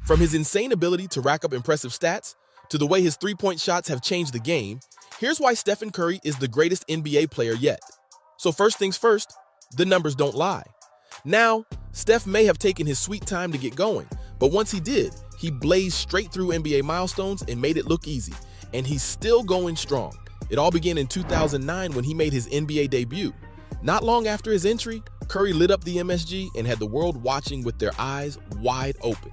From his insane ability to rack up impressive stats, to the way his three-point shots have changed the game, here's why Stephen Curry is the greatest NBA player yet. So first things first, the numbers don't lie. Now, Steph may have taken his sweet time to get going, but once he did, he blazed straight through NBA milestones and made it look easy. And he's still going strong. It all began in 2009 when he made his NBA debut. Not long after his entry, Curry lit up the MSG and had the world watching with their eyes wide open.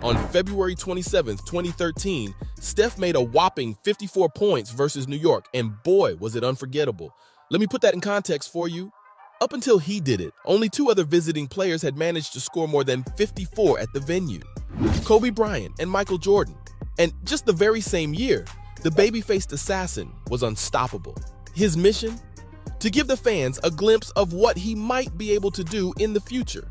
On February 27, 2013, Steph made a whopping 54 points versus New York, and boy, was it unforgettable. Let me put that in context for you. Up until he did it, only two other visiting players had managed to score more than 54 at the venue: Kobe Bryant and Michael Jordan. And just the very same year, the baby-faced assassin was unstoppable. His mission? To give the fans a glimpse of what he might be able to do in the future.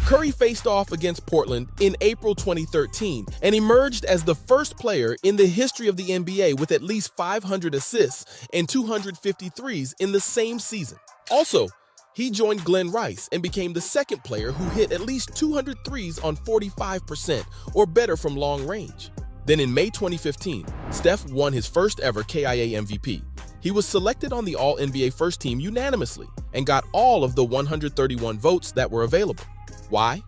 Curry faced off against Portland in April 2013 and emerged as the first player in the history of the NBA with at least 500 assists and 253s in the same season. Also, he joined Glenn Rice and became the second player who hit at least 200 threes on 45% or better from long range. Then in May 2015, Steph won his first ever KIA MVP. He was selected on the All-NBA First Team unanimously and got all of the 131 votes that were available. Why?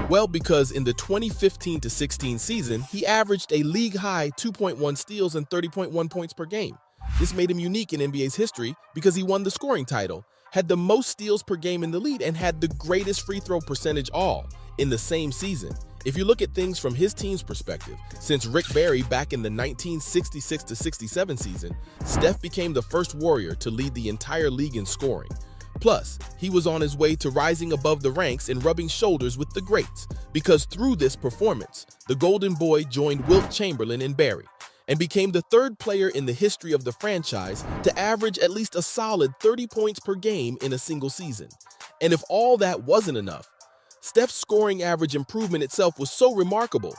Well, because in the 2015-16 season, he averaged a league-high 2.1 steals and 30.1 points per game. This made him unique in NBA's history because he won the scoring title, had the most steals per game in the league, and had the greatest free throw percentage all in the same season. If you look at things from his team's perspective, since Rick Barry back in the 1966-67 season, Steph became the first Warrior to lead the entire league in scoring. Plus, he was on his way to rising above the ranks and rubbing shoulders with the greats, because through this performance, the Golden Boy joined Wilt Chamberlain and Barry, and became the third player in the history of the franchise to average at least a solid 30 points per game in a single season. And if all that wasn't enough, Steph's scoring average improvement itself was so remarkable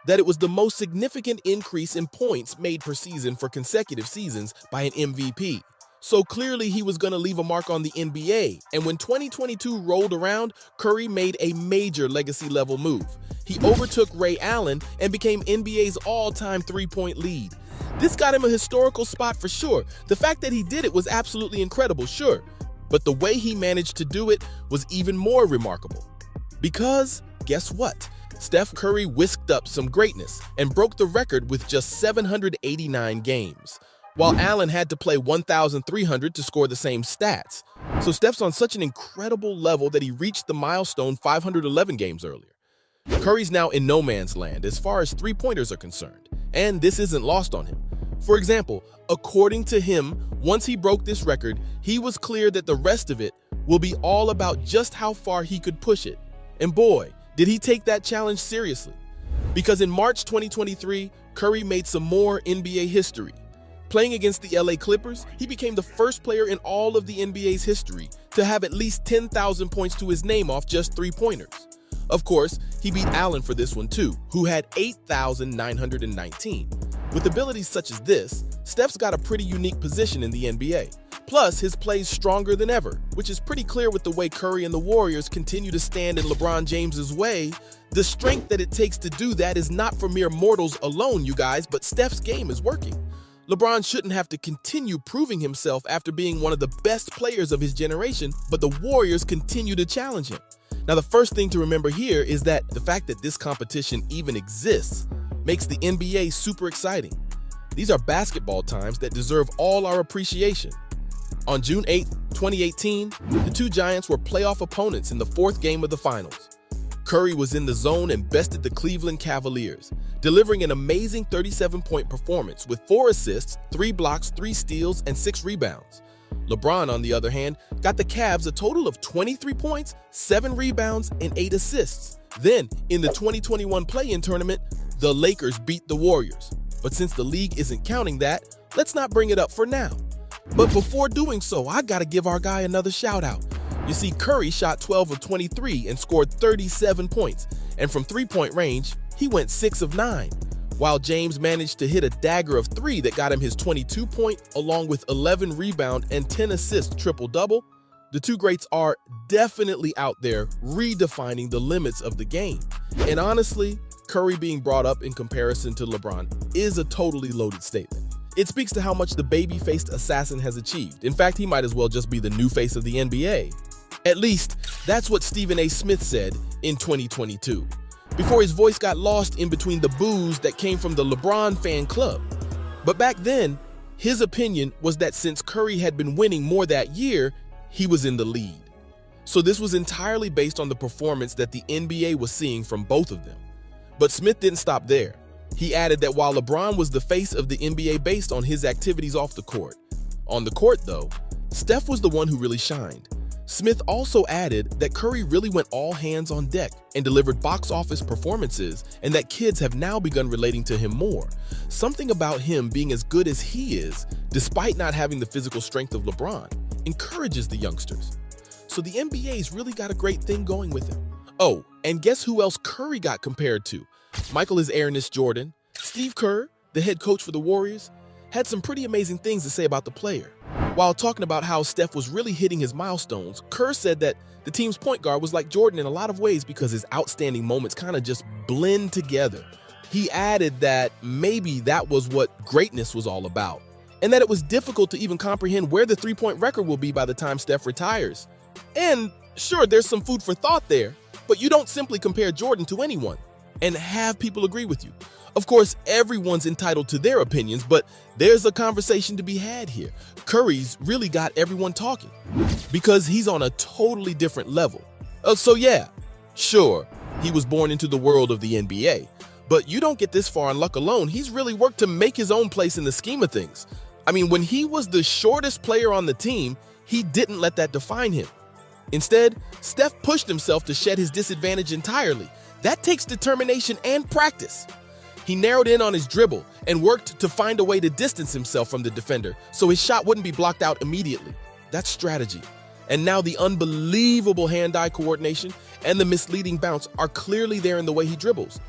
that it was the most significant increase in points made per season for consecutive seasons by an MVP. So clearly he was going to leave a mark on the NBA, and when 2022 rolled around, Curry made a major legacy-level move. He overtook Ray Allen and became NBA's all-time three-point lead. This got him a historical spot for sure. The fact that he did it was absolutely incredible, sure, but the way he managed to do it was even more remarkable. Because, guess what? Steph Curry whisked up some greatness and broke the record with just 789 games, while Allen had to play 1,300 to score the same stats. So Steph's on such an incredible level that he reached the milestone 511 games earlier. Curry's now in no man's land as far as three-pointers are concerned, and this isn't lost on him. For example, according to him, once he broke this record, he was clear that the rest of it will be all about just how far he could push it. And boy, did he take that challenge seriously. Because in March 2023, Curry made some more NBA history. Playing against the LA Clippers, he became the first player in all of the NBA's history to have at least 10,000 points to his name off just three-pointers. Of course, he beat Allen for this one too, who had 8,919. With abilities such as this, Steph's got a pretty unique position in the NBA. Plus, his play's stronger than ever, which is pretty clear with the way Curry and the Warriors continue to stand in LeBron James's way. The strength that it takes to do that is not for mere mortals alone, you guys, but Steph's game is working. LeBron shouldn't have to continue proving himself after being one of the best players of his generation, but the Warriors continue to challenge him. Now, the first thing to remember here is that the fact that this competition even exists makes the NBA super exciting. These are basketball times that deserve all our appreciation. On June 8, 2018, the two Giants were playoff opponents in the fourth game of the finals. Curry was in the zone and bested the Cleveland Cavaliers, delivering an amazing 37-point performance with 4 assists, 3 blocks, 3 steals, and 6 rebounds. LeBron, on the other hand, got the Cavs a total of 23 points, 7 rebounds, and 8 assists. Then, in the 2021 play-in tournament, the Lakers beat the Warriors. But since the league isn't counting that, let's not bring it up for now. But before doing so, I gotta give our guy another shout out. You see, Curry shot 12 of 23 and scored 37 points, and from three-point range, he went 6 of 9, while James managed to hit a dagger of 3 that got him his 22-point along with 11 rebound and 10 assist triple-double. The two greats are definitely out there redefining the limits of the game. And honestly, Curry being brought up in comparison to LeBron is a totally loaded statement. It speaks to how much the baby-faced assassin has achieved. In fact, he might as well just be the new face of the NBA. At least, that's what Stephen A. Smith said in 2022, before his voice got lost in between the boos that came from the LeBron fan club. But back then, his opinion was that since Curry had been winning more that year, he was in the lead. So this was entirely based on the performance that the NBA was seeing from both of them. But Smith didn't stop there. He added that while LeBron was the face of the NBA based on his activities off the court, on the court though, Steph was the one who really shined. Smith also added that Curry really went all hands on deck and delivered box office performances, and that kids have now begun relating to him more. Something about him being as good as he is, despite not having the physical strength of LeBron, encourages the youngsters. So the NBA's really got a great thing going with him. Oh, and guess who else Curry got compared to? Michael is Ernest Jordan. Steve Kerr, the head coach for the Warriors, had some pretty amazing things to say about the player. While talking about how Steph was really hitting his milestones, Kerr said that the team's point guard was like Jordan in a lot of ways because his outstanding moments kind of just blend together. He added that maybe that was what greatness was all about, and that it was difficult to even comprehend where the three-point record will be by the time Steph retires. And sure, there's some food for thought there, but you don't simply compare Jordan to anyone and have people agree with you. Of course, everyone's entitled to their opinions, but there's a conversation to be had here. Curry's really got everyone talking because he's on a totally different level. So yeah, sure, he was born into the world of the NBA, but you don't get this far on luck alone. He's really worked to make his own place in the scheme of things. I mean, when he was the shortest player on the team, he didn't let that define him. Instead, Steph pushed himself to shed his disadvantage entirely. That takes determination and practice. He narrowed in on his dribble and worked to find a way to distance himself from the defender so his shot wouldn't be blocked out immediately. That's strategy. And now the unbelievable hand-eye coordination and the misleading bounce are clearly there in the way he dribbles.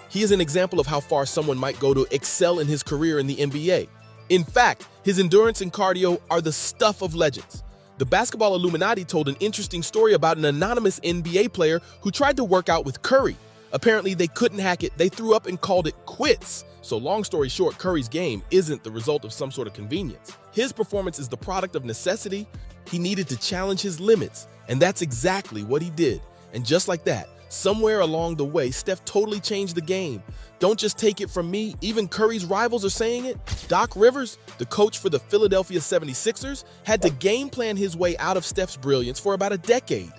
He is an example of how far someone might go to excel in his career in the NBA. In fact, his endurance and cardio are the stuff of legends. The Basketball Illuminati told an interesting story about an anonymous NBA player who tried to work out with Curry. Apparently, they couldn't hack it. They threw up and called it quits. So long story short, Curry's game isn't the result of some sort of convenience. His performance is the product of necessity. He needed to challenge his limits, and that's exactly what he did. And just like that, somewhere along the way, Steph totally changed the game. Don't just take it from me. Even Curry's rivals are saying it. Doc Rivers, the coach for the Philadelphia 76ers, had to game plan his way out of Steph's brilliance for about a decade.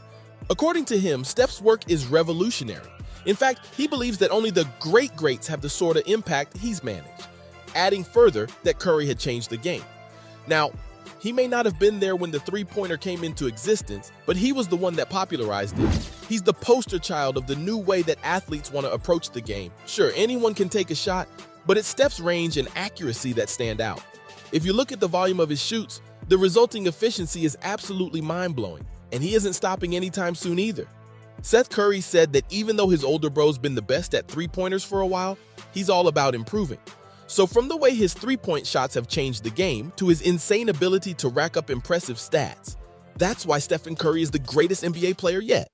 According to him, Steph's work is revolutionary. In fact, he believes that only the greats have the sort of impact he's managed, adding further that Curry had changed the game. Now, he may not have been there when the three-pointer came into existence, but he was the one that popularized it. He's the poster child of the new way that athletes want to approach the game. Sure, anyone can take a shot, but it's Steph's range and accuracy that stand out. If you look at the volume of his shoots, the resulting efficiency is absolutely mind-blowing, and he isn't stopping anytime soon either. Seth Curry said that even though his older bro's been the best at three-pointers for a while, he's all about improving. So from the way his three-point shots have changed the game to his insane ability to rack up impressive stats, that's why Stephen Curry is the greatest NBA player yet.